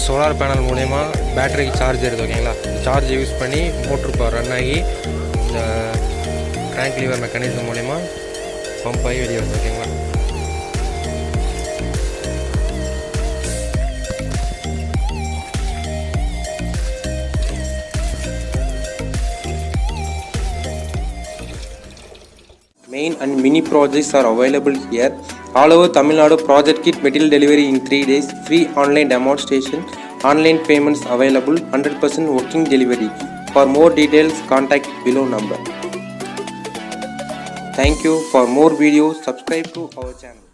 Solar panel மூலயமா பேட்டரிக்கு charge இருக்குது ஓகேங்களா. சார்ஜ் யூஸ் பண்ணி மோட்ரு பவர் ரன் ஆகி இந்த கிராங்க் லீவர் மெக்கானிசம் மூலயமா பம்ப் ஆகி வெளியே வருது ஓகேங்களா. Main and mini projects are available here. All over Tamil Nadu, project kit material delivery in 3 days, free online demonstration, online payments available, 100% working delivery. For more details, contact below number. Thank you. For more videos, subscribe to our channel.